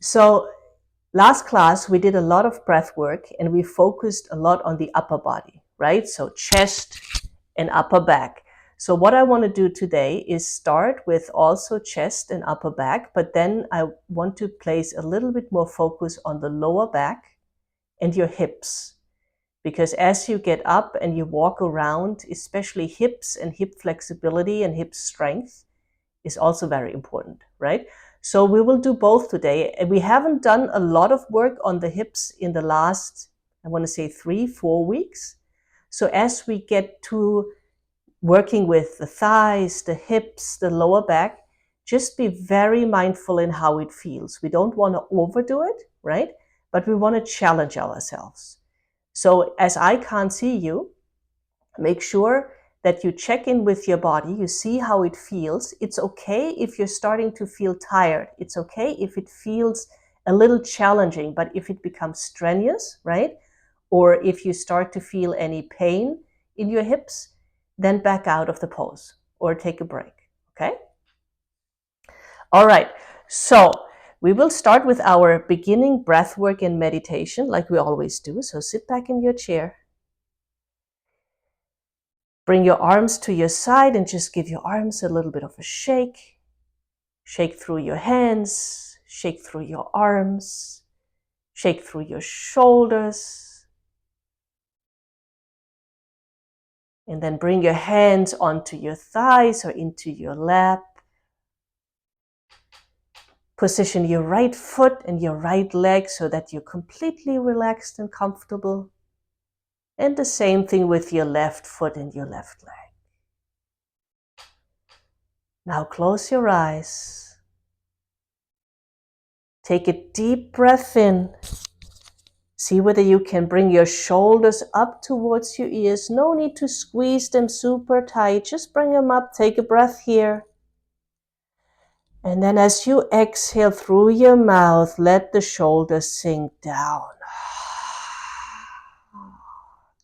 So last class, we did a lot of breath work and we focused a lot on the upper body, right? So chest and upper back. So what I want to do today is start with also chest and upper back, but then I want to place a little bit more focus on the lower back and your hips. Because as you get up and you walk around, especially hips and hip flexibility and hip strength is also very important, right? So we will do both today. We haven't done a lot of work on the hips in the last, I want to say 3-4 weeks. So as we get to working with the thighs, the hips, the lower back, just be very mindful in how it feels. We don't want to overdo it, right? But we want to challenge ourselves. So as I can't see you, make sure that you check in with your body. You see how it feels. It's okay if you're starting to feel tired. It's okay if it feels a little challenging, but if it becomes strenuous, right? Or if you start to feel any pain in your hips, then back out of the pose or take a break, okay? All right, so we will start with our beginning breath work and meditation like we always do. So sit back in your chair. Bring your arms to your side and just give your arms a little bit of a shake. Shake through your hands, shake through your arms, shake through your shoulders. And then bring your hands onto your thighs or into your lap. Position your right foot and your right leg so that you're completely relaxed and comfortable. And the same thing with your left foot and your left leg. Now close your eyes. Take a deep breath in. See whether you can bring your shoulders up towards your ears. No need to squeeze them super tight. Just bring them up. Take a breath here. And then as you exhale through your mouth, let the shoulders sink down.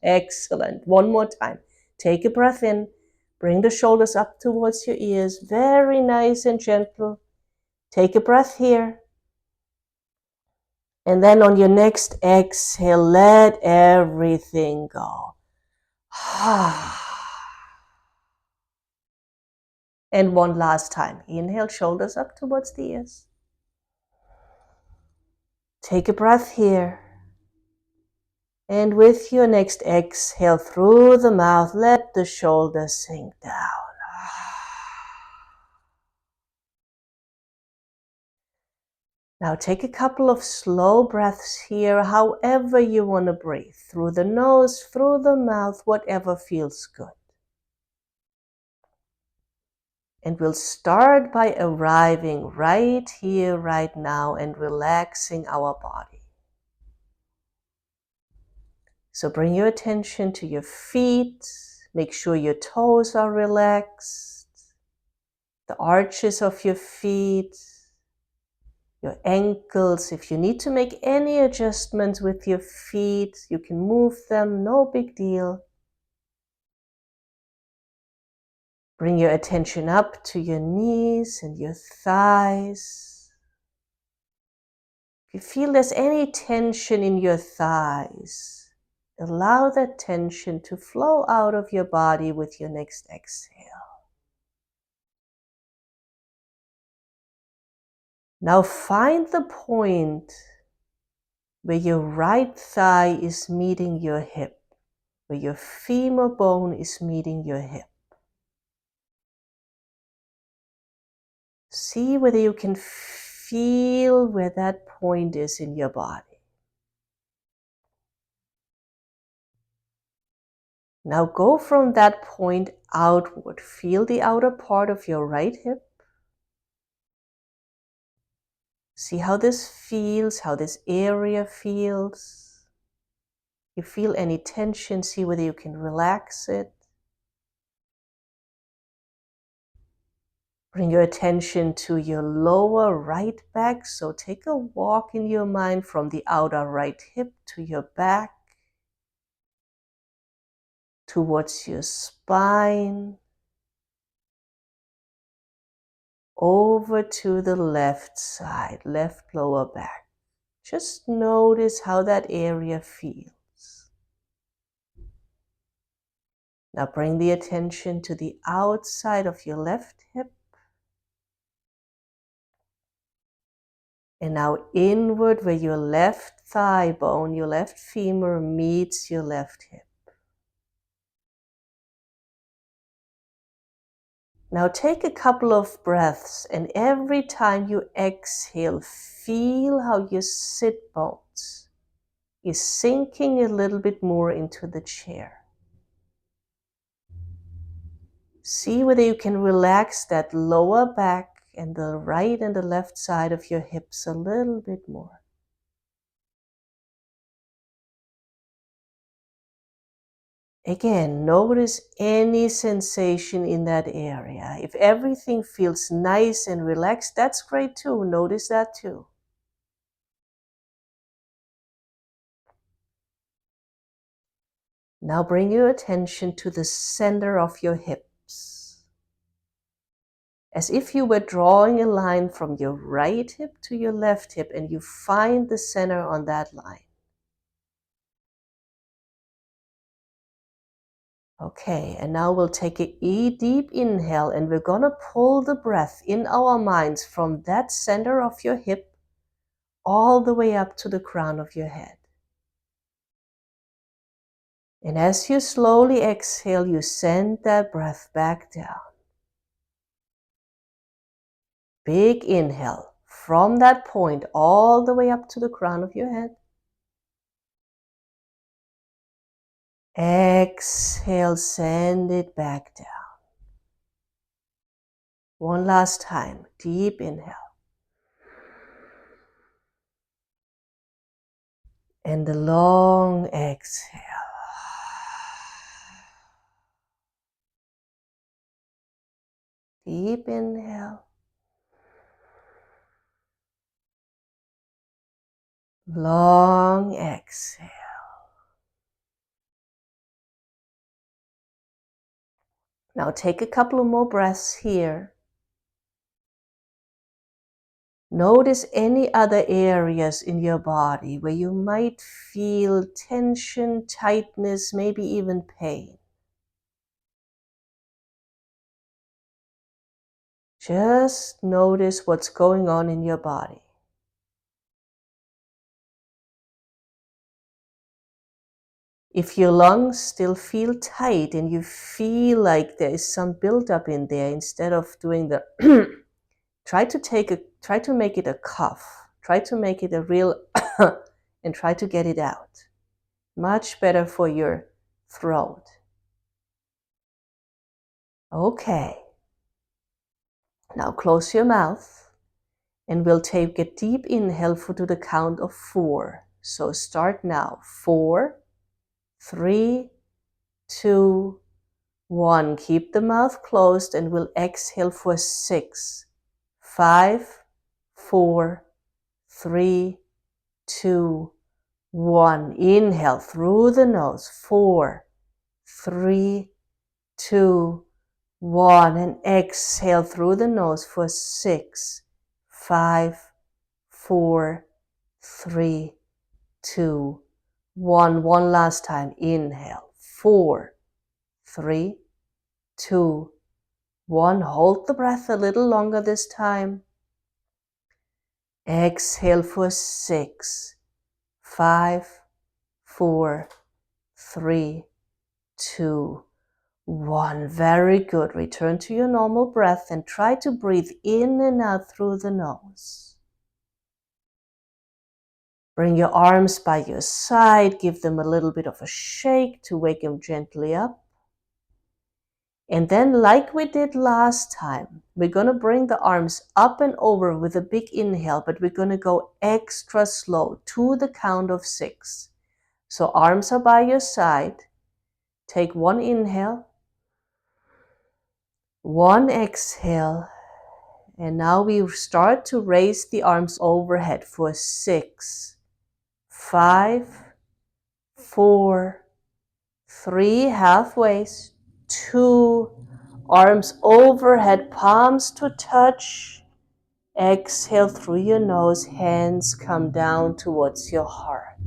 Excellent. One more time. Take a breath in. Bring the shoulders up towards your ears. Very nice and gentle. Take a breath here. And then on your next exhale, let everything go. And one last time. Inhale, shoulders up towards the ears. Take a breath here. And with your next exhale through the mouth, let the shoulders sink down. Now take a couple of slow breaths here, however you want to breathe. Through the nose, through the mouth, whatever feels good. And we'll start by arriving right here, right now, and relaxing our body. So bring your attention to your feet. Make sure your toes are relaxed. The arches of your feet. Your ankles. If you need to make any adjustments with your feet, you can move them, no big deal. Bring your attention up to your knees and your thighs. If you feel there's any tension in your thighs, allow that tension to flow out of your body with your next exhale. Now find the point where your right thigh is meeting your hip, where your femur bone is meeting your hip. See whether you can feel where that point is in your body. Now go from that point outward. Feel the outer part of your right hip. See how this feels, how this area feels. You feel any tension, see whether you can relax it. Bring your attention to your lower right back. So take a walk in your mind from the outer right hip to your back, towards your spine, over to the left side, left lower back. Just notice how that area feels. Now bring the attention to the outside of your left hip. And now inward where your left thigh bone, your left femur meets your left hip. Now take a couple of breaths, and every time you exhale, feel how your sit bones is sinking a little bit more into the chair. See whether you can relax that lower back and the right and the left side of your hips a little bit more. Again, notice any sensation in that area. If everything feels nice and relaxed, that's great too. Notice that too. Now bring your attention to the center of your hips, as if you were drawing a line from your right hip to your left hip, and you find the center on that line. Okay, and now we'll take a deep inhale, and we're gonna pull the breath in our minds from that center of your hip all the way up to the crown of your head. And as you slowly exhale, you send that breath back down. Big inhale from that point all the way up to the crown of your head. Exhale, send it back down. One last time, deep inhale. And a long exhale. Deep inhale. Long exhale. Now take a couple of more breaths here. Notice any other areas in your body where you might feel tension, tightness, maybe even pain. Just notice what's going on in your body. If your lungs still feel tight and you feel like there is some buildup in there, instead of doing the try to make it a cough. Try to make it a real and try to get it out. Much better for your throat. Okay. Now close your mouth, and we'll take a deep inhale to the count of 4. So start now. 4, 3, 2, 1. Keep the mouth closed, and we'll exhale for 6, 5, 4, 3, 2, 1. Inhale through the nose. 4, 3, 2, 1. And exhale through the nose for 6, 5, 4, 3, 2, 1. One last time. Inhale. 4, 3, 2, 1. Hold the breath a little longer this time. Exhale for 6, 5, 4, 3, 2, 1. Very good. Return to your normal breath and try to breathe in and out through the nose. Bring your arms by your side. Give them a little bit of a shake to wake them gently up. And then, like we did last time, we're going to bring the arms up and over with a big inhale, but we're going to go extra slow to the count of 6. So arms are by your side. Take one inhale, one exhale, and now we start to raise the arms overhead for 6, 5, 4, 3, halfway, 2, arms overhead, palms to touch, Exhale through your nose, hands come down towards your heart.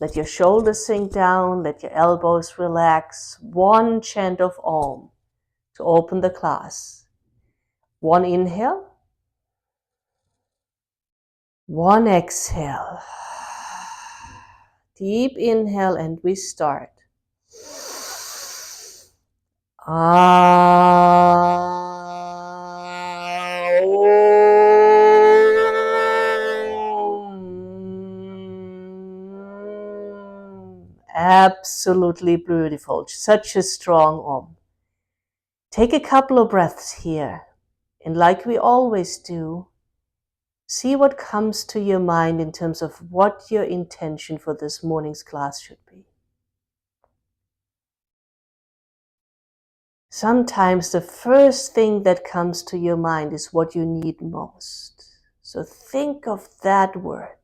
Let your shoulders sink down, let your elbows relax. One chant of Om to open the class. One inhale, one exhale. Deep inhale and we start. Absolutely beautiful. Such a strong Om. Take a couple of breaths here. And like we always do, see what comes to your mind in terms of what your intention for this morning's class should be. Sometimes the first thing that comes to your mind is what you need most. So think of that word.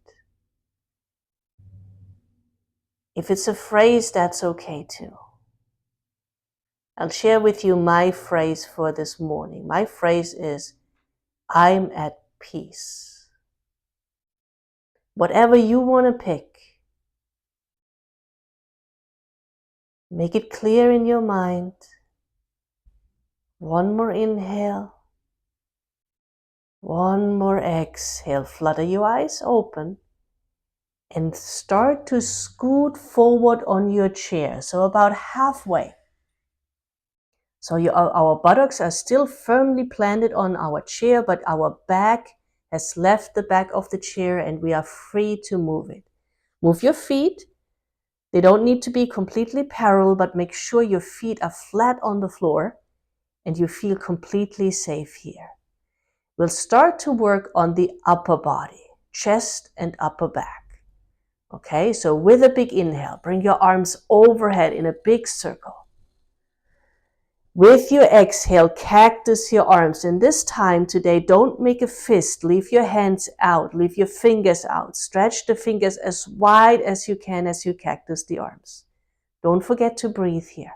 If it's a phrase, that's okay too. I'll share with you my phrase for this morning. My phrase is, I'm at peace. Whatever you want to pick, make it clear in your mind. One more inhale. One more exhale. Flutter your eyes open and start to scoot forward on your chair. So about halfway. So our buttocks are still firmly planted on our chair, but our back has left the back of the chair and we are free to move it. Move your feet. They don't need to be completely parallel, but make sure your feet are flat on the floor and you feel completely safe here. We'll start to work on the upper body, chest and upper back. Okay, so with a big inhale, bring your arms overhead in a big circle. With your exhale, cactus your arms. And this time today, don't make a fist. Leave your hands out. Leave your fingers out. Stretch the fingers as wide as you can as you cactus the arms. Don't forget to breathe here.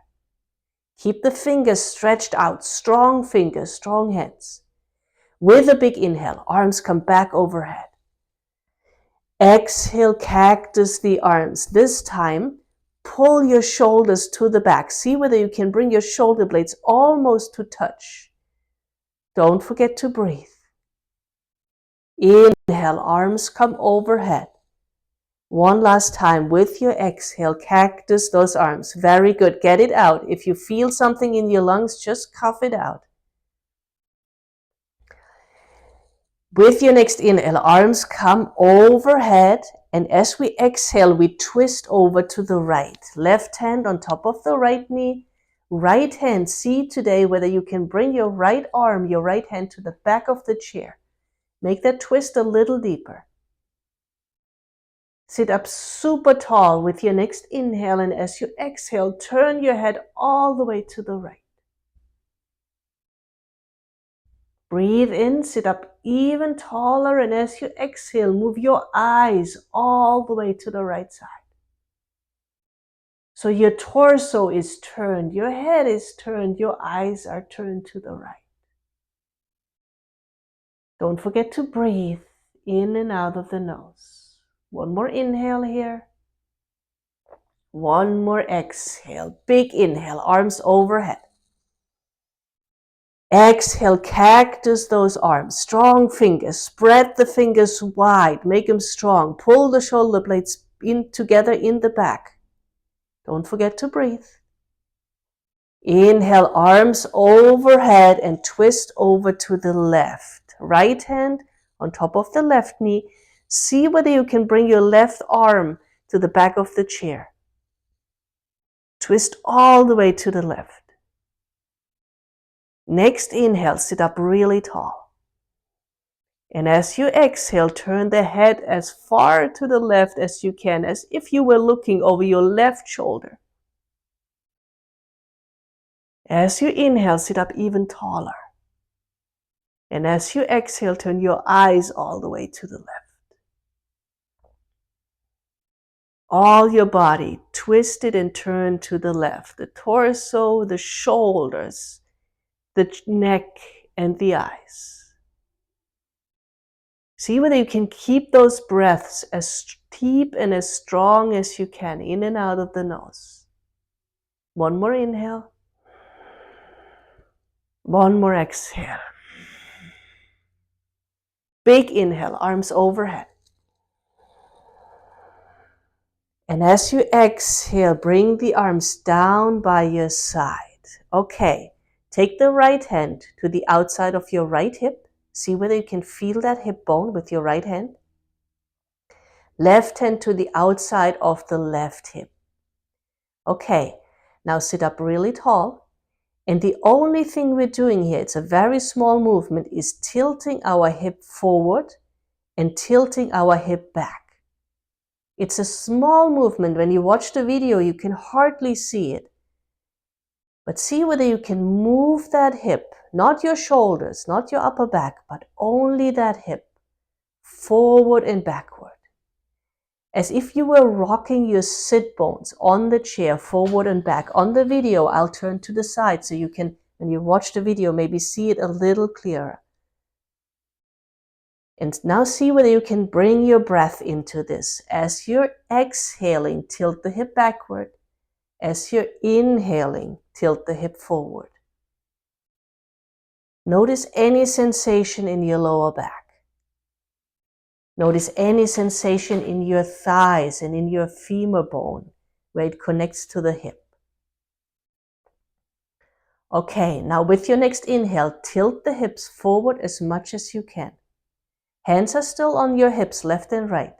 Keep the fingers stretched out. Strong fingers, strong hands. With a big inhale, arms come back overhead. Exhale, cactus the arms. This time, pull your shoulders to the back. See whether you can bring your shoulder blades almost to touch. Don't forget to breathe. Inhale, arms come overhead. One last time with your exhale, cactus those arms. Very good. Get it out. If you feel something in your lungs, just cough it out. With your next inhale, arms come overhead, and as we exhale, we twist over to the right. Left hand on top of the right knee. Right hand, see today whether you can bring your right arm, your right hand to the back of the chair. Make that twist a little deeper. Sit up super tall with your next inhale, and as you exhale, turn your head all the way to the right. Breathe in, sit up even taller, and as you exhale, move your eyes all the way to the right side. So your torso is turned, your head is turned, your eyes are turned to the right. Don't forget to breathe in and out of the nose. One more inhale here. One more exhale. Big inhale, arms overhead. Exhale, cactus those arms. Strong fingers. Spread the fingers wide. Make them strong. Pull the shoulder blades in together in the back. Don't forget to breathe. Inhale, arms overhead and twist over to the left. Right hand on top of the left knee. See whether you can bring your left arm to the back of the chair. Twist all the way to the left. Next inhale, sit up really tall. And as you exhale, turn the head as far to the left as you can, as if you were looking over your left shoulder. As you inhale, sit up even taller. And as you exhale, turn your eyes all the way to the left. All your body twisted and turned to the left. The torso, the shoulders, the neck, and the eyes. See whether you can keep those breaths as deep and as strong as you can, in and out of the nose. One more inhale. One more exhale. Big inhale, arms overhead. And as you exhale, bring the arms down by your side. Okay, take the right hand to the outside of your right hip. See whether you can feel that hip bone with your right hand. Left hand to the outside of the left hip. Okay, now sit up really tall. And the only thing we're doing here, it's a very small movement, is tilting our hip forward and tilting our hip back. It's a small movement. When you watch the video, you can hardly see it. But see whether you can move that hip, not your shoulders, not your upper back, but only that hip, forward and backward. As if you were rocking your sit bones on the chair, forward and back. On the video, I'll turn to the side so you can, when you watch the video, maybe see it a little clearer. And now see whether you can bring your breath into this. As you're exhaling, tilt the hip backward. As you're inhaling, tilt the hip forward. Notice any sensation in your lower back. Notice any sensation in your thighs and in your femur bone where it connects to the hip. Okay, now with your next inhale, tilt the hips forward as much as you can. Hands are still on your hips, left and right.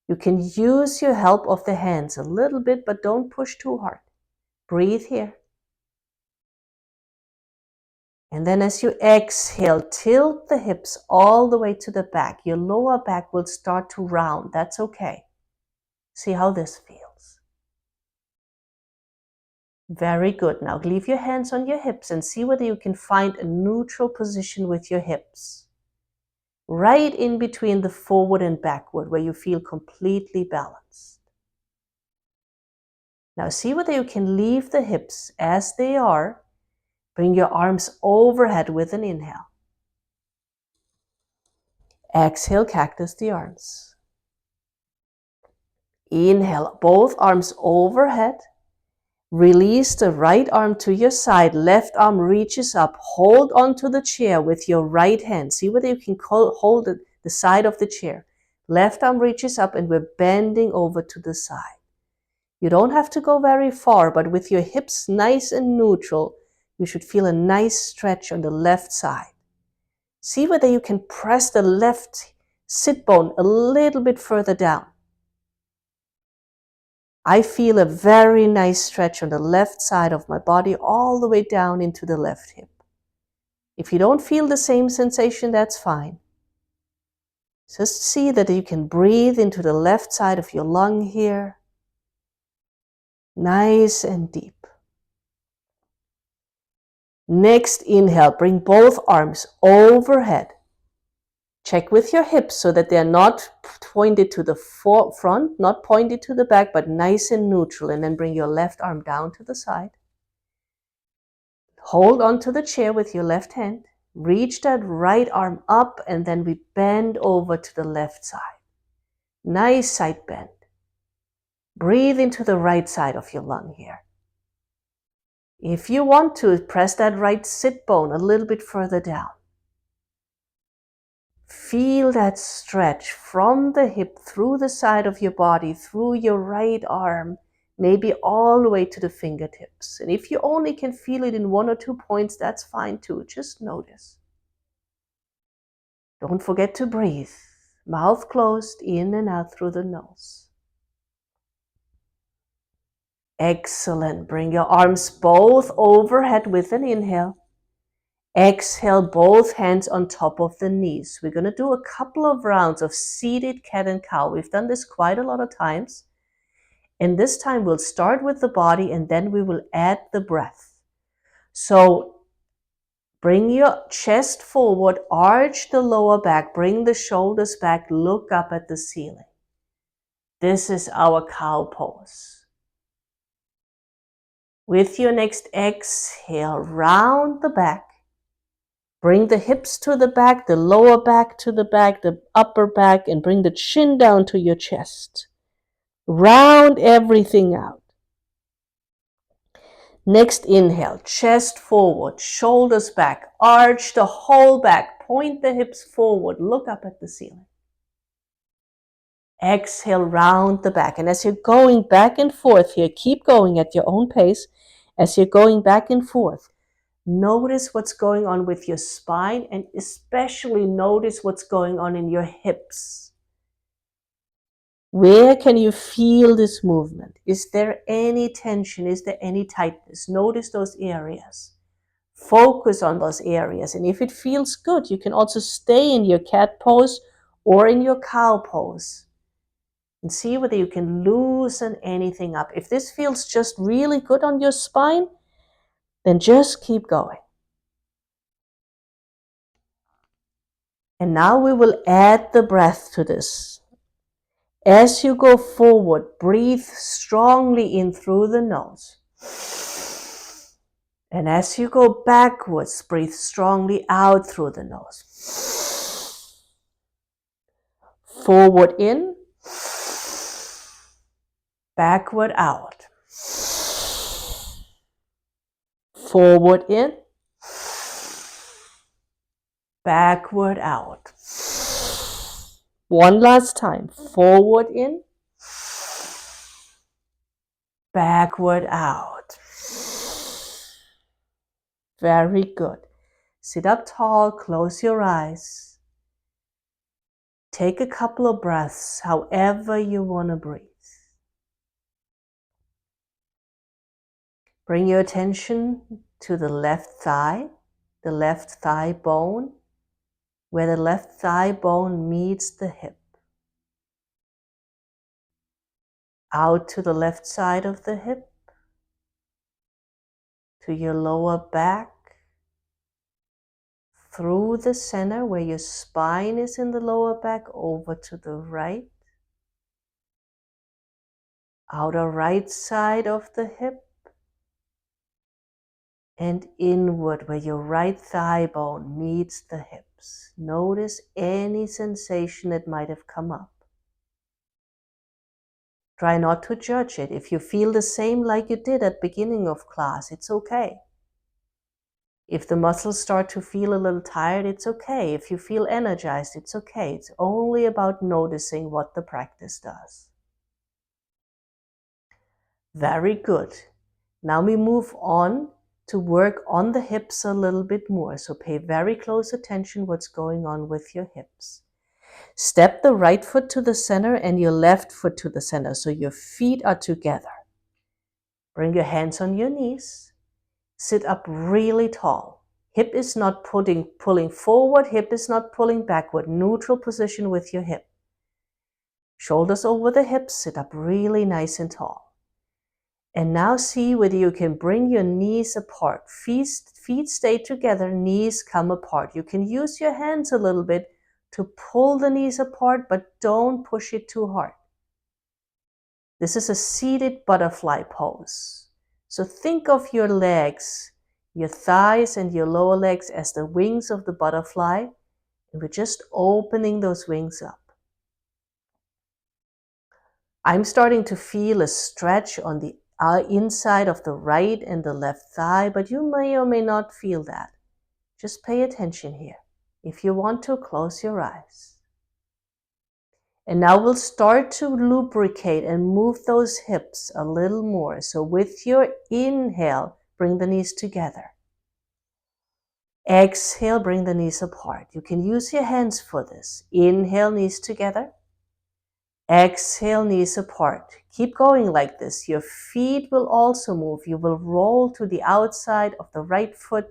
You can use your help of the hands a little bit, but don't push too hard. Breathe here. And then as you exhale, tilt the hips all the way to the back. Your lower back will start to round. That's okay. See how this feels. Very good. Now leave your hands on your hips and see whether you can find a neutral position with your hips. Right in between the forward and backward, where you feel completely balanced. Now see whether you can leave the hips as they are. Bring your arms overhead with an inhale. Exhale, cactus the arms. Inhale, both arms overhead. Release the right arm to your side. Left arm reaches up. Hold onto the chair with your right hand. See whether you can hold the side of the chair. Left arm reaches up and we're bending over to the side. You don't have to go very far, but with your hips nice and neutral, you should feel a nice stretch on the left side. See whether you can press the left sit bone a little bit further down. I feel a very nice stretch on the left side of my body all the way down into the left hip. If you don't feel the same sensation, that's fine. Just see that you can breathe into the left side of your lung here. Nice and deep. Next inhale, bring both arms overhead. Check with your hips so that they're not pointed to the front, not pointed to the back, but nice and neutral. And then bring your left arm down to the side. Hold onto the chair with your left hand. Reach that right arm up and then we bend over to the left side. Nice side bend. Breathe into the right side of your lung here. If you want to, press that right sit bone a little bit further down. Feel that stretch from the hip through the side of your body, through your right arm, maybe all the way to the fingertips. And if you only can feel it in 1 or 2 points, that's fine too. Just notice. Don't forget to breathe. Mouth closed, in and out through the nose. Excellent. Bring your arms both overhead with an inhale. Exhale, both hands on top of the knees. We're going to do a couple of rounds of seated cat and cow. We've done this quite a lot of times. And this time we'll start with the body and then we will add the breath. So bring your chest forward, arch the lower back, bring the shoulders back, look up at the ceiling. This is our cow pose. With your next exhale, round the back. Bring the hips to the back, the lower back to the back, the upper back, and bring the chin down to your chest. Round everything out. Next inhale, chest forward, shoulders back, arch the whole back, point the hips forward, look up at the ceiling. Exhale, round the back. And as you're going back and forth here, keep going at your own pace. As you're going back and forth, notice what's going on with your spine and especially notice what's going on in your hips. Where can you feel this movement? Is there any tension? Is there any tightness? Notice those areas. Focus on those areas. And if it feels good, you can also stay in your cat pose or in your cow pose. And see whether you can loosen anything up. If this feels just really good on your spine, then just keep going. And now we will add the breath to this. As you go forward, breathe strongly in through the nose. And as you go backwards, breathe strongly out through the nose. Forward in, backward out. Forward in, backward out. One last time. Forward in, backward out. Very good. Sit up tall, close your eyes. Take a couple of breaths, however you want to breathe. Bring your attention to the left thigh bone, where the left thigh bone meets the hip. Out to the left side of the hip, to your lower back, through the center where your spine is in the lower back, over to the right, outer right side of the hip, and inward where your right thigh bone meets the hips. Notice any sensation that might have come up. Try not to judge it. If you feel the same like you did at the beginning of class, it's okay. If the muscles start to feel a little tired, it's okay. If you feel energized, it's okay. It's only about noticing what the practice does. Very good. Now we move on to work on the hips a little bit more. So pay very close attention what's going on with your hips. Step the right foot to the center and your left foot to the center. So your feet are together. Bring your hands on your knees. Sit up really tall. Hip is not pulling forward. Hip is not pulling backward. Neutral position with your hip. Shoulders over the hips. Sit up really nice and tall. And now see whether you can bring your knees apart. Feet stay together, knees come apart. You can use your hands a little bit to pull the knees apart, but don't push it too hard. This is a seated butterfly pose. So think of your legs, your thighs and your lower legs as the wings of the butterfly. And we're just opening those wings up. I'm starting to feel a stretch on the inside of the right and the left thigh, but you may or may not feel that. Just pay attention here. If you want to, close your eyes. And now we'll start to lubricate and move those hips a little more. So with your inhale, bring the knees together. Exhale, bring the knees apart. You can use your hands for this. Inhale, knees together. Exhale, knees apart. Keep going like this. Your feet will also move. You will roll to the outside of the right foot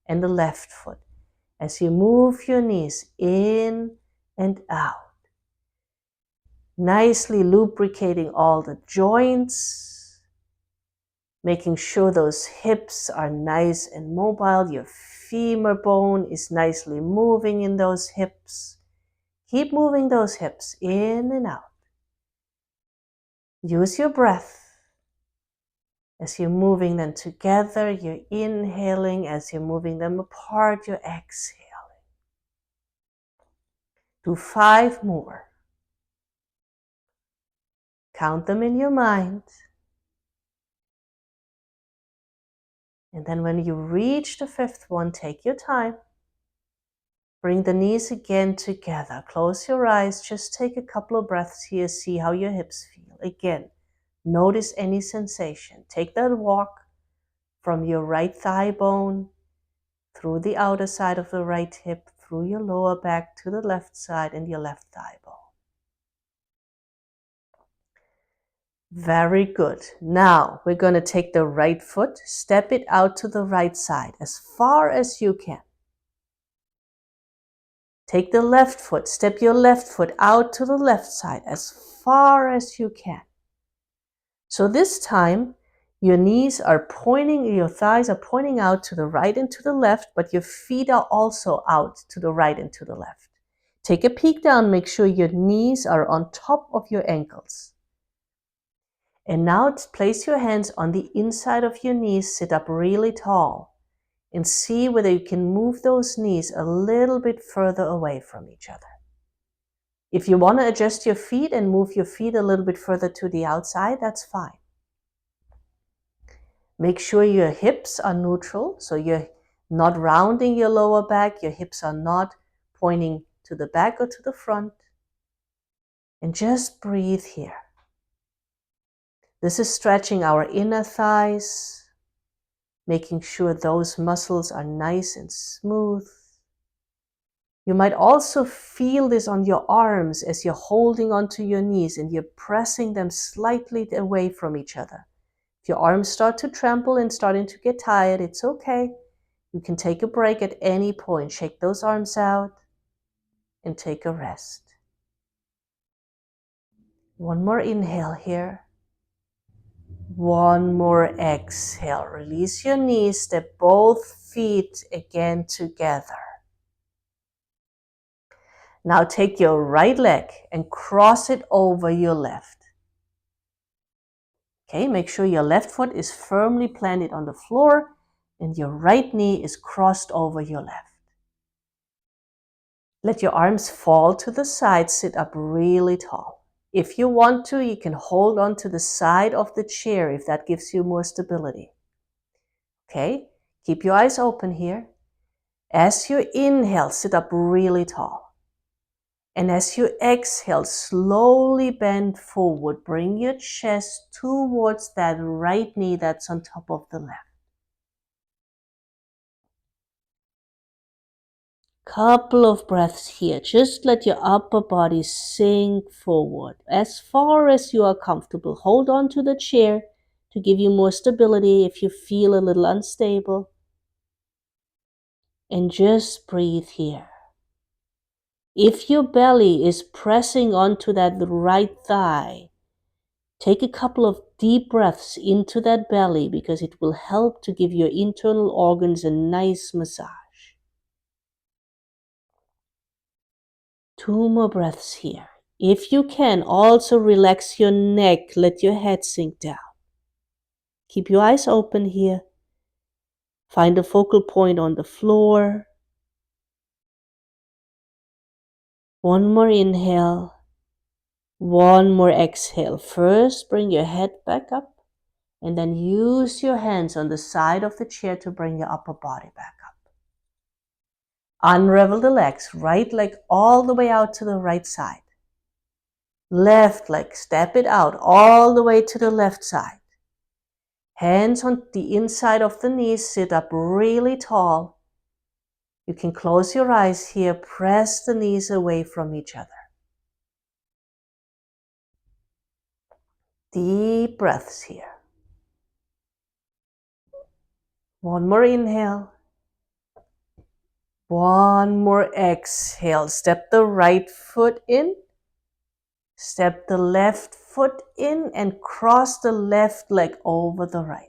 and the left foot as you move your knees in and out. Nicely lubricating all the joints, making sure those hips are nice and mobile. Your femur bone is nicely moving in those hips. Keep moving those hips in and out. Use your breath. As you're moving them together, you're inhaling. As you're moving them apart, you're exhaling. Do 5 more. Count them in your mind. And then when you reach the 5th one, take your time. Bring the knees again together. Close your eyes. Just take a couple of breaths here. See how your hips feel. Again, notice any sensation. Take that walk from your right thigh bone through the outer side of the right hip, through your lower back to the left side and your left thigh bone. Very good. Now we're going to take the right foot, step it out to the right side as far as you can. Take the left foot, step your left foot out to the left side as far as you can. So this time, your knees are pointing, your thighs are pointing out to the right and to the left, but your feet are also out to the right and to the left. Take a peek down, make sure your knees are on top of your ankles. And now place your hands on the inside of your knees, sit up really tall, and see whether you can move those knees a little bit further away from each other. If you want to adjust your feet and move your feet a little bit further to the outside, that's fine. Make sure your hips are neutral, so you're not rounding your lower back, your hips are not pointing to the back or to the front. And just breathe here. This is stretching our inner thighs, making sure those muscles are nice and smooth. You might also feel this on your arms as you're holding onto your knees and you're pressing them slightly away from each other. If your arms start to tremble and starting to get tired, it's okay. You can take a break at any point. Shake those arms out and take a rest. One more inhale here. One more exhale. Release your knees, step both feet again together. Now take your right leg and cross it over your left. Okay, make sure your left foot is firmly planted on the floor and your right knee is crossed over your left. Let your arms fall to the side, sit up really tall. If you want to, you can hold on to the side of the chair if that gives you more stability. Okay, keep your eyes open here. As you inhale, sit up really tall. And as you exhale, slowly bend forward. Bring your chest towards that right knee that's on top of the left. Couple of breaths here. Just let your upper body sink forward as far as you are comfortable. Hold on to the chair to give you more stability if you feel a little unstable. And just breathe here. If your belly is pressing onto that right thigh, take a couple of deep breaths into that belly because it will help to give your internal organs a nice massage. 2 more breaths here. If you can, also relax your neck. Let your head sink down. Keep your eyes open here. Find a focal point on the floor. One more inhale. One more exhale. First, bring your head back up. And then use your hands on the side of the chair to bring your upper body back up. Unravel the legs. Right leg all the way out to the right side. Left leg, step it out all the way to the left side. Hands on the inside of the knees, sit up really tall. You can close your eyes here, press the knees away from each other. Deep breaths here. One more inhale. One more exhale. Step the right foot in. Step the left foot in and cross the left leg over the right.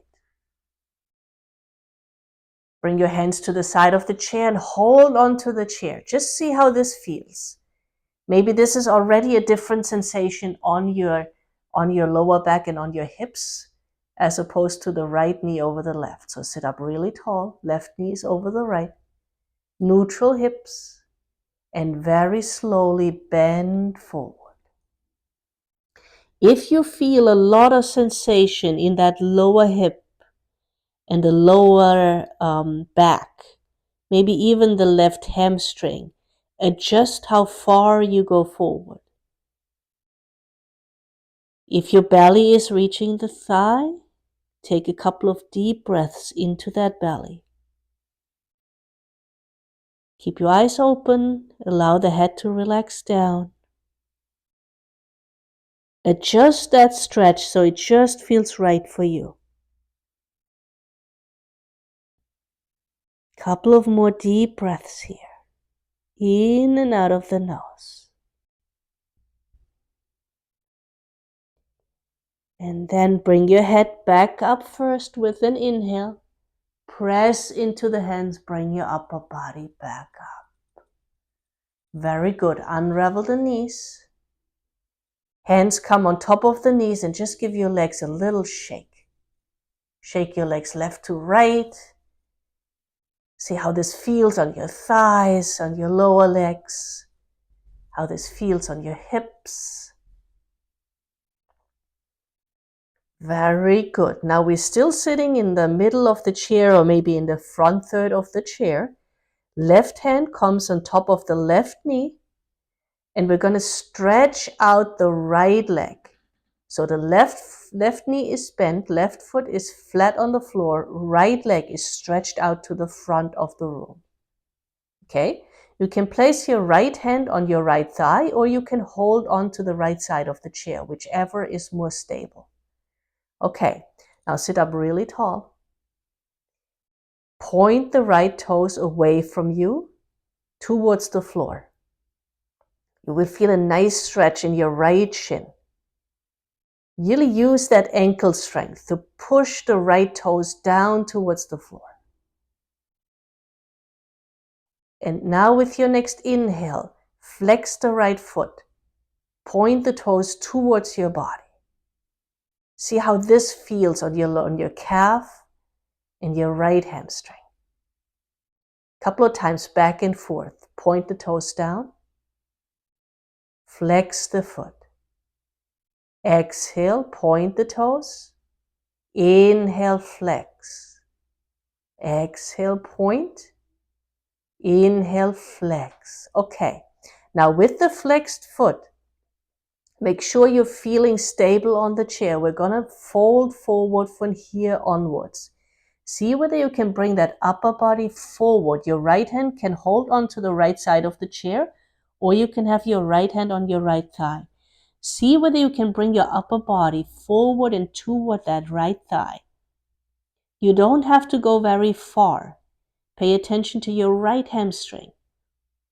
Bring your hands to the side of the chair and hold on to the chair. Just see how this feels. Maybe this is already a different sensation on your lower back and on your hips as opposed to the right knee over the left. So sit up really tall, left knee is over the right, neutral hips, and very slowly bend forward. If you feel a lot of sensation in that lower hip and the lower back, maybe even the left hamstring, adjust how far you go forward. If your belly is reaching the thigh, take a couple of deep breaths into that belly. Keep your eyes open, allow the head to relax down. Adjust that stretch so it just feels right for you. Couple of more deep breaths here, in and out of the nose. And then bring your head back up first with an inhale. Press into the hands, bring your upper body back up. Very good. Unravel the knees. Hands come on top of the knees and just give your legs a little shake. Shake your legs left to right. See how this feels on your thighs, on your lower legs, how this feels on your hips. Very good. Now we're still sitting in the middle of the chair or maybe in the front third of the chair. Left hand comes on top of the left knee and we're going to stretch out the right leg. So the left knee is bent, left foot is flat on the floor, right leg is stretched out to the front of the room. Okay? You can place your right hand on your right thigh or you can hold on to the right side of the chair, whichever is more stable. Okay, now sit up really tall. Point the right toes away from you towards the floor. You will feel a nice stretch in your right shin. Really use that ankle strength to push the right toes down towards the floor. And now with your next inhale, flex the right foot. Point the toes towards your body. See how this feels on your calf and your right hamstring. Couple of times back and forth. Point the toes down. Flex the foot. Exhale, point the toes. Inhale, flex. Exhale, point. Inhale, flex. Okay. Now with the flexed foot, make sure you're feeling stable on the chair. We're going to fold forward from here onwards. See whether you can bring that upper body forward. Your right hand can hold on to the right side of the chair, or you can have your right hand on your right thigh. See whether you can bring your upper body forward and toward that right thigh. You don't have to go very far. Pay attention to your right hamstring,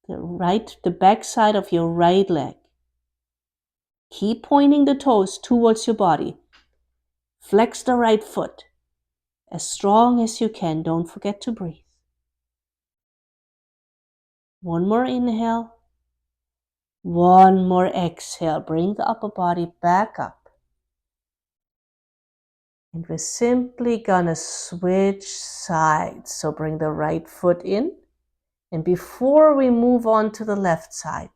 the back side of your right leg. Keep pointing the toes towards your body. Flex the right foot as strong as you can. Don't forget to breathe. One more inhale. One more exhale. Bring the upper body back up. And we're simply gonna switch sides. So bring the right foot in. And before we move on to the left side,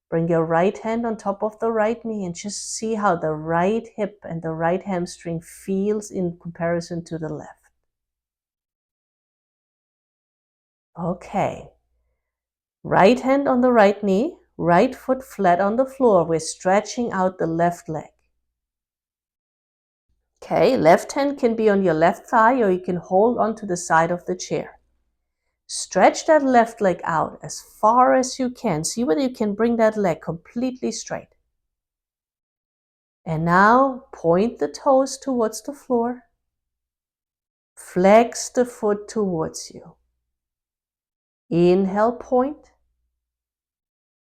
bring your right hand on top of the right knee and just see how the right hip and the right hamstring feels in comparison to the left. Okay. Right hand on the right knee, right foot flat on the floor. We're stretching out the left leg. Okay, left hand can be on your left thigh or you can hold onto the side of the chair. Stretch that left leg out as far as you can. See whether you can bring that leg completely straight. And now point the toes towards the floor. Flex the foot towards you. Inhale, point.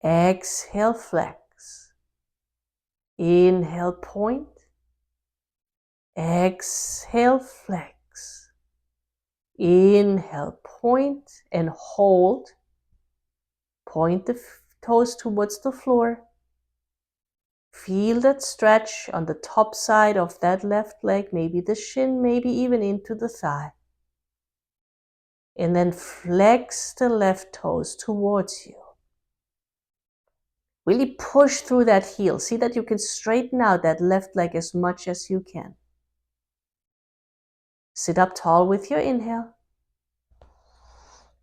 Exhale, flex. Inhale, point. Exhale, flex. Inhale, point and hold. Point the toes towards the floor. Feel that stretch on the top side of that left leg, maybe the shin, maybe even into the thigh. And then flex the left toes towards you. Really push through that heel. See that you can straighten out that left leg as much as you can. Sit up tall with your inhale.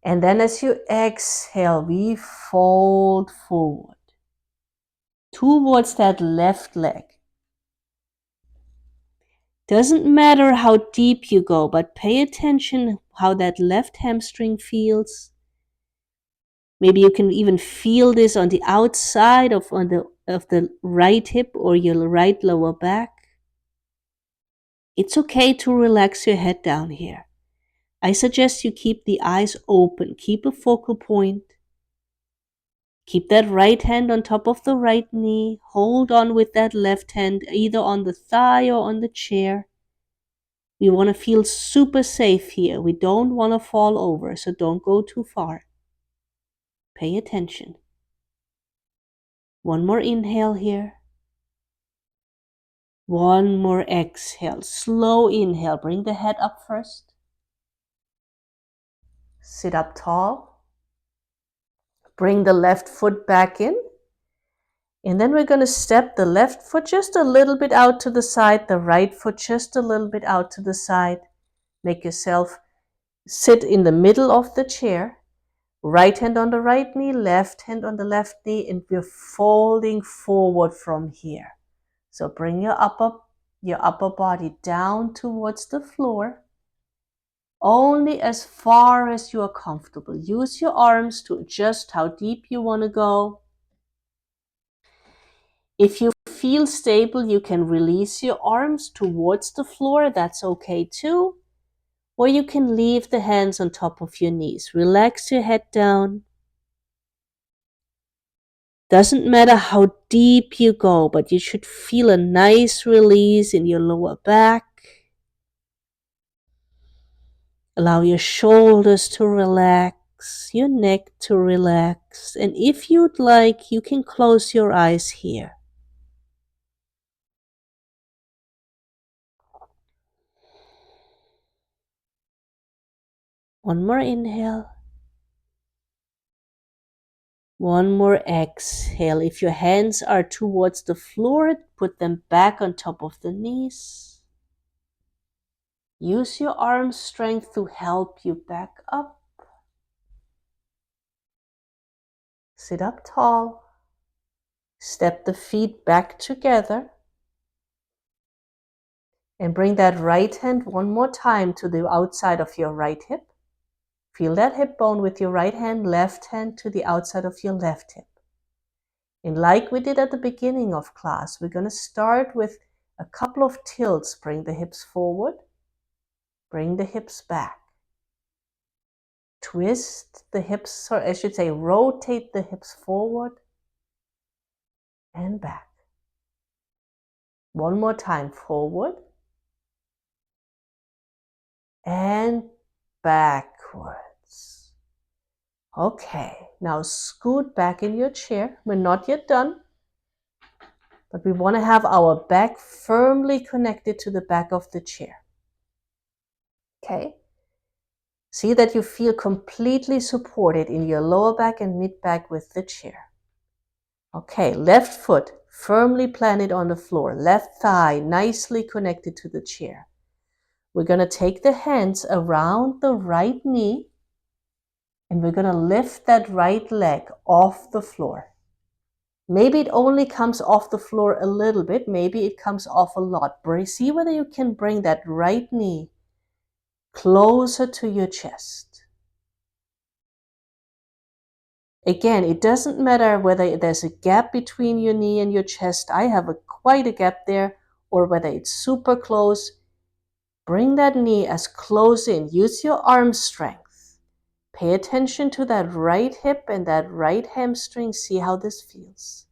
And then as you exhale, we fold forward towards that left leg. Doesn't matter how deep you go, but pay attention how that left hamstring feels. Maybe you can even feel this on the outside of the right hip or your right lower back. It's okay to relax your head down here. I suggest you keep the eyes open, keep a focal point. Keep that right hand on top of the right knee. Hold on with that left hand either on the thigh or on the chair. We want to feel super safe here. We don't want to fall over, so don't go too far. Pay attention. One more inhale here. One more exhale. Slow inhale. Bring the head up first. Sit up tall. Bring the left foot back in. And then we're going to step the left foot just a little bit out to the side, the right foot just a little bit out to the side. Make yourself sit in the middle of the chair. Right hand on the right knee, left hand on the left knee, and we're folding forward from here. So bring your upper body down towards the floor, only as far as you are comfortable. Use your arms to adjust how deep you want to go. If you feel stable, you can release your arms towards the floor. That's okay too. Or you can leave the hands on top of your knees. Relax your head down. Doesn't matter how deep you go, but you should feel a nice release in your lower back. Allow your shoulders to relax, your neck to relax. And if you'd like, you can close your eyes here. One more inhale. One more exhale. If your hands are towards the floor, put them back on top of the knees. Use your arm strength to help you back up. Sit up tall. Step the feet back together. And bring that right hand one more time to the outside of your right hip. Feel that hip bone with your right hand, left hand to the outside of your left hip. And like we did at the beginning of class, we're going to start with a couple of tilts. Bring the hips forward, bring the hips back. Twist the hips, or I should say rotate the hips forward and back. One more time, forward and backwards. Okay, now scoot back in your chair. We're not yet done, but we want to have our back firmly connected to the back of the chair. Okay, see that you feel completely supported in your lower back and mid back with the chair. Okay, left foot firmly planted on the floor, left thigh nicely connected to the chair. We're going to take the hands around the right knee and we're going to lift that right leg off the floor. Maybe it only comes off the floor a little bit, maybe it comes off a lot. See whether you can bring that right knee closer to your chest. Again, it doesn't matter whether there's a gap between your knee and your chest. I have quite a gap there, or whether it's super close. Bring that knee as close in. Use your arm strength. Pay attention to that right hip and that right hamstring. See how this feels.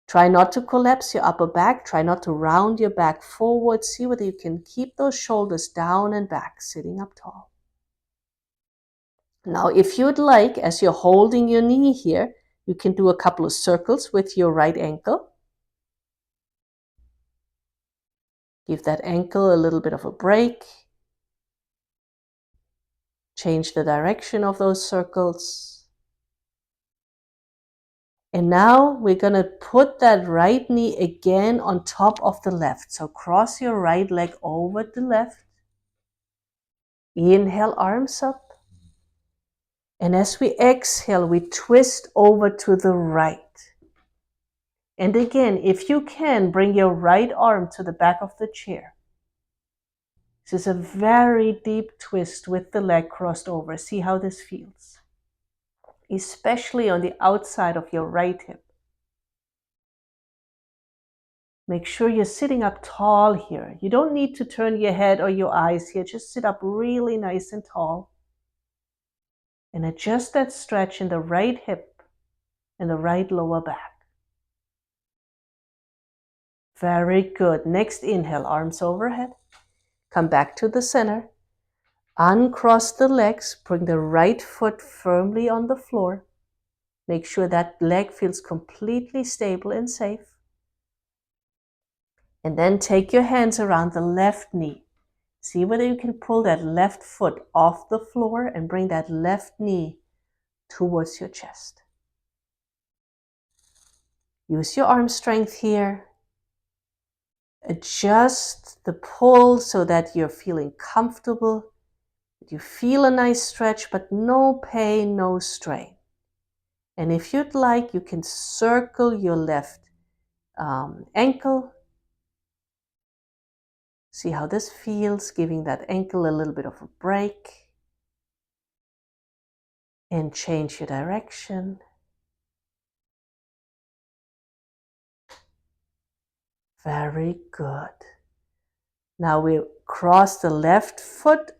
Try not to collapse your upper back. Try not to round your back forward. See whether you can keep those shoulders down and back, sitting up tall. Now, if you'd like, as you're holding your knee here, you can do a couple of circles with your right ankle. Give that ankle a little bit of a break. Change the direction of those circles. And now we're going to put that right knee again on top of the left. So cross your right leg over the left. Inhale, arms up. And as we exhale, we twist over to the right. And again, if you can, bring your right arm to the back of the chair. This is a very deep twist with the leg crossed over. See how this feels, especially on the outside of your right hip. Make sure you're sitting up tall here. You don't need to turn your head or your eyes here. Just sit up really nice and tall. And adjust that stretch in the right hip and the right lower back. Very good. Next inhale, arms overhead. Come back to the center. Uncross the legs. Bring the right foot firmly on the floor. Make sure that leg feels completely stable and safe. And then take your hands around the left knee. See whether you can pull that left foot off the floor and bring that left knee towards your chest. Use your arm strength here. Adjust the pull so that you're feeling comfortable. You feel a nice stretch, but no pain, no strain. And if you'd like, you can circle your left ankle. See how this feels, giving that ankle a little bit of a break. And change your direction. Very good. Now we cross the left foot,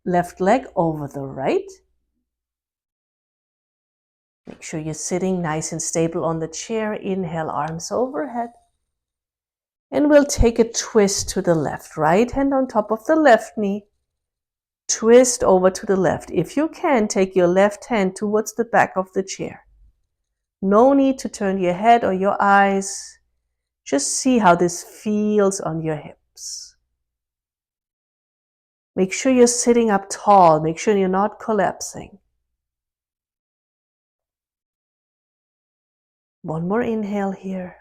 left leg over the right. Make sure you're sitting nice and stable on the chair. Inhale, arms overhead. And we'll take a twist to the left. Right hand on top of the left knee. Twist over to the left. If you can, take your left hand towards the back of the chair. No need to turn your head or your eyes. Just see how this feels on your hips. Make sure you're sitting up tall. Make sure you're not collapsing. One more inhale here.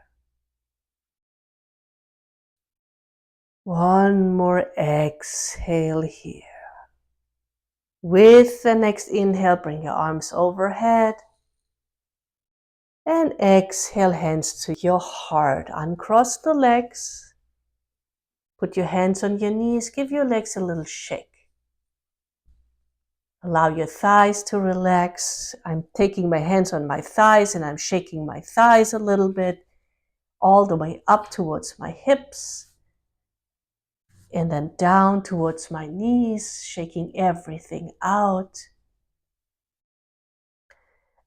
One more exhale here. With the next inhale, bring your arms overhead. And exhale, hands to your heart. Uncross the legs. Put your hands on your knees. Give your legs a little shake. Allow your thighs to relax. I'm taking my hands on my thighs and I'm shaking my thighs a little bit, all the way up towards my hips. And then down towards my knees, shaking everything out.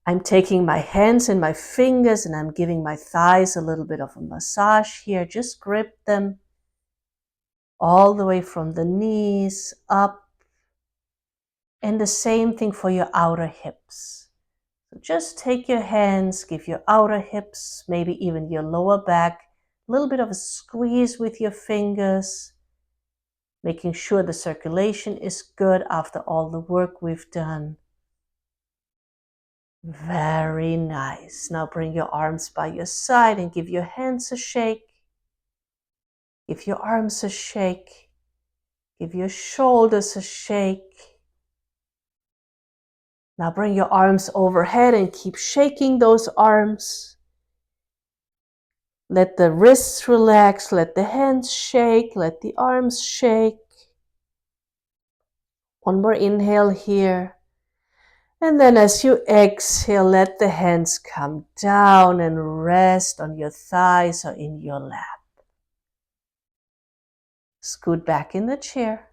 I'm taking my hands and my fingers and I'm giving my thighs a little bit of a massage here. Just grip them all the way from the knees up. And the same thing for your outer hips. So just take your hands, give your outer hips, maybe even your lower back, a little bit of a squeeze with your fingers, making sure the circulation is good after all the work we've done. Very nice. Now bring your arms by your side and give your hands a shake. Give your arms a shake. Give your shoulders a shake. Now bring your arms overhead and keep shaking those arms. Let the wrists relax. Let the hands shake. Let the arms shake. One more inhale here. And then as you exhale, let the hands come down and rest on your thighs or in your lap. Scoot back in the chair.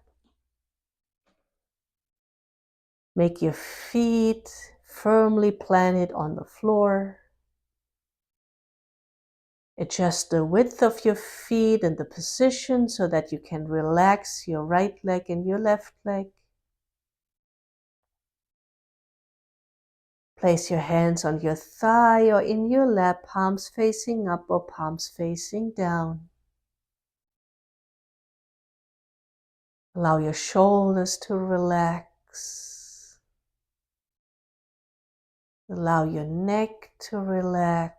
Make your feet firmly planted on the floor. Adjust the width of your feet and the position so that you can relax your right leg and your left leg. Place your hands on your thigh or in your lap, palms facing up or palms facing down. Allow your shoulders to relax. Allow your neck to relax.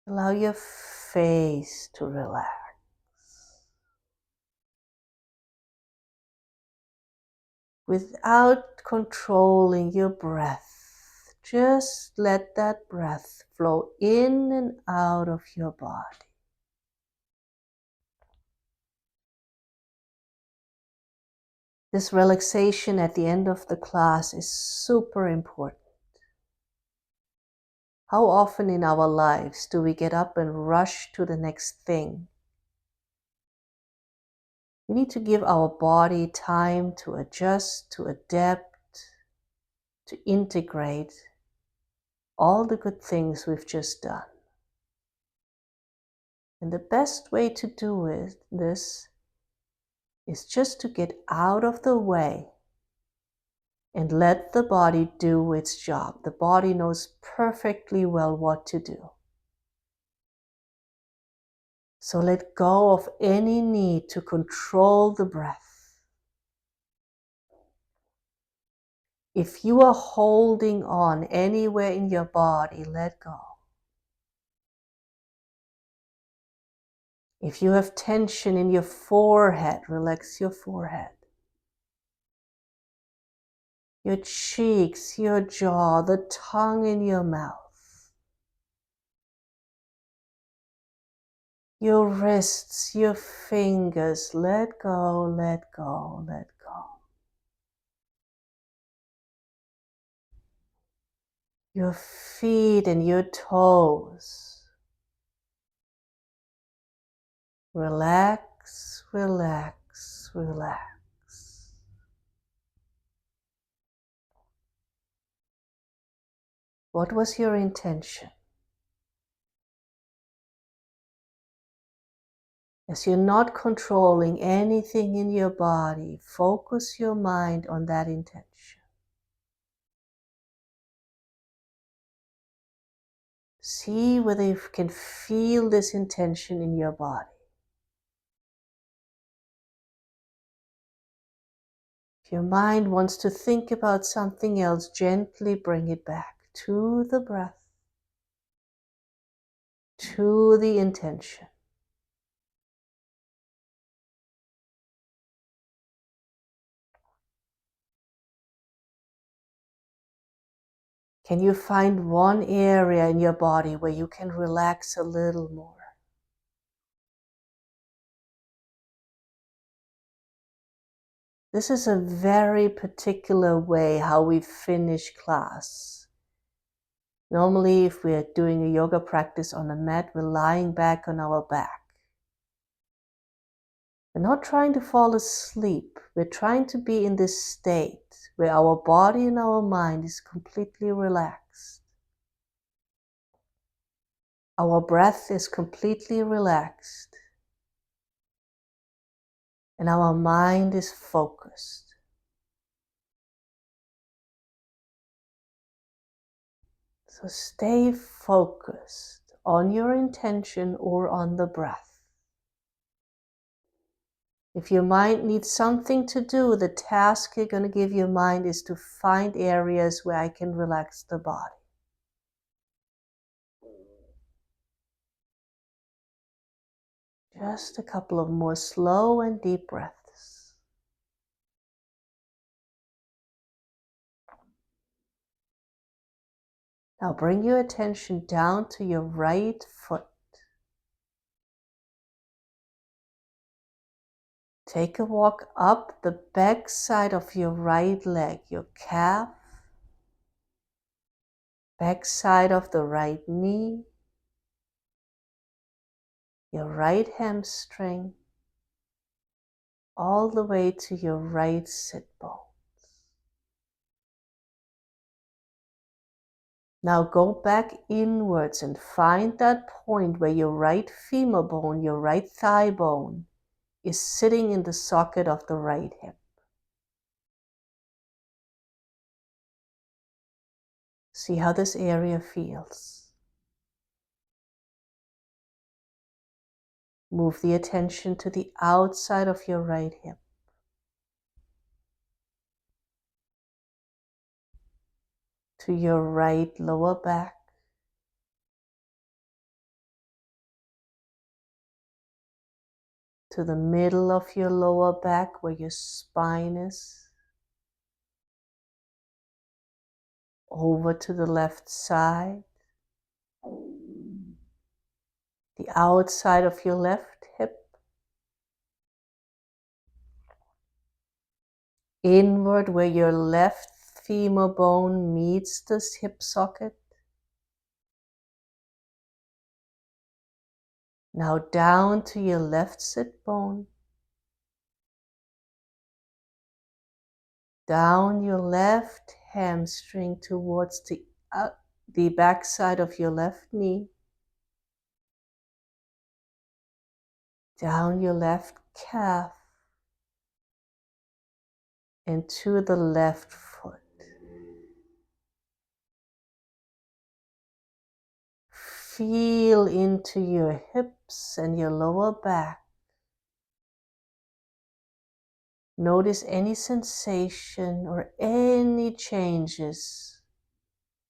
Allow your face to relax. Without controlling your breath, just let that breath flow in and out of your body. This relaxation at the end of the class is super important. How often in our lives do we get up and rush to the next thing? We need to give our body time to adjust, to adapt, to integrate all the good things we've just done. And the best way to do this is just to get out of the way and let the body do its job. The body knows perfectly well what to do. So let go of any need to control the breath. If you are holding on anywhere in your body, let go. If you have tension in your forehead, relax your forehead. Your cheeks, your jaw, the tongue in your mouth. Your wrists, your fingers, let go, let go, let go. Your feet and your toes. Relax, relax, relax. What was your intention? As you're not controlling anything in your body, focus your mind on that intention. See whether you can feel this intention in your body. If your mind wants to think about something else, gently bring it back to the breath, to the intention. Can you find one area in your body where you can relax a little more? This is a very particular way how we finish class. Normally, if we're doing a yoga practice on a mat, we're lying back on our back. We're not trying to fall asleep. We're trying to be in this state where our body and our mind is completely relaxed. Our breath is completely relaxed. And our mind is focused. So stay focused on your intention or on the breath. If your mind needs something to do, the task you're going to give your mind is to find areas where I can relax the body. Just a couple of more slow and deep breaths. Now bring your attention down to your right foot. Take a walk up the back side of your right leg, your calf, back side of the right knee, your right hamstring, all the way to your right sit bone. Now go back inwards and find that point where your right femur bone, your right thigh bone, is sitting in the socket of the right hip. See how this area feels. Move the attention to the outside of your right hip, to your right lower back, to the middle of your lower back where your spine is, over to the left side, the outside of your left hip, inward where your left femur bone meets this hip socket. Now down to your left sit bone, down your left hamstring towards the back side of your left knee, down your left calf, and to the left foot. Feel into your hips and your lower back. Notice any sensation or any changes.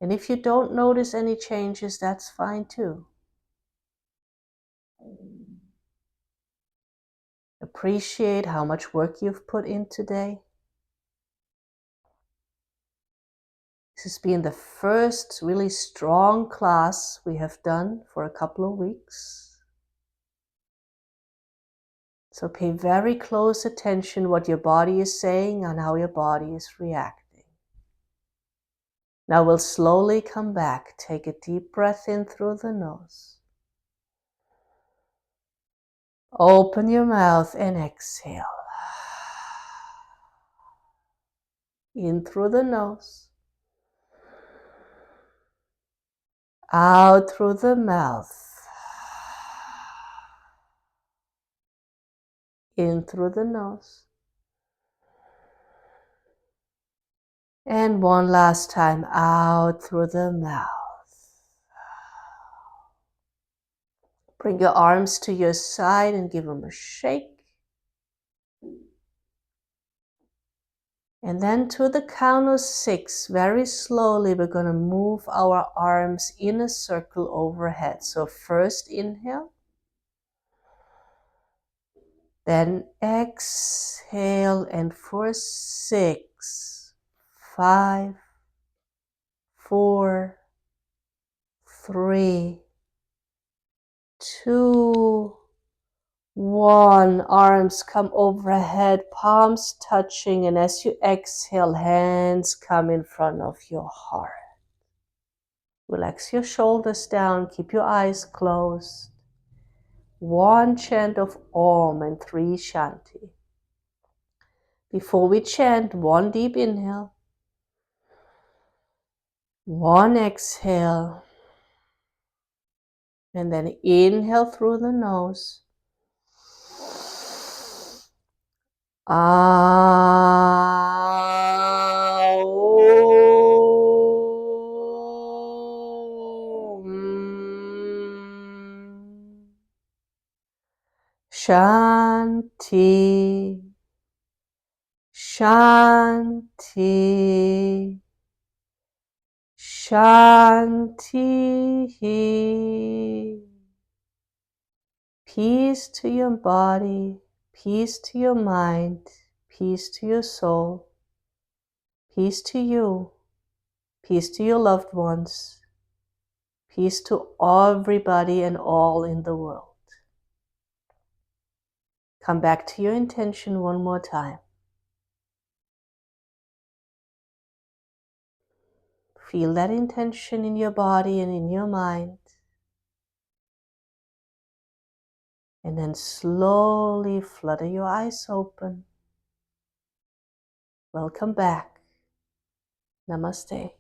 And if you don't notice any changes, that's fine too. Appreciate how much work you've put in today. This has been the first really strong class we have done for a couple of weeks. So pay very close attention what your body is saying and how your body is reacting. Now we'll slowly come back. Take a deep breath in through the nose. Open your mouth and exhale. In through the nose. Out through the mouth. In through the nose. And one last time, out through the mouth. Bring your arms to your side and give them a shake. And then to the count of 6, very slowly, we're going to move our arms in a circle overhead. So first inhale. Then exhale, and for 6, 5, 4, 3, 2, 1. Arms come overhead, palms touching, and as you exhale, hands come in front of your heart. Relax your shoulders down, keep your eyes closed. 1 chant of Om and 3 Shanti. Before we chant, 1 deep inhale, 1 exhale, and then inhale through the nose. Shanti, Shanti, Shanti. Peace to your body, peace to your mind, peace to your soul, peace to you, peace to your loved ones, peace to everybody and all in the world. Come back to your intention one more time. Feel that intention in your body and in your mind. And then slowly flutter your eyes open. Welcome back. Namaste.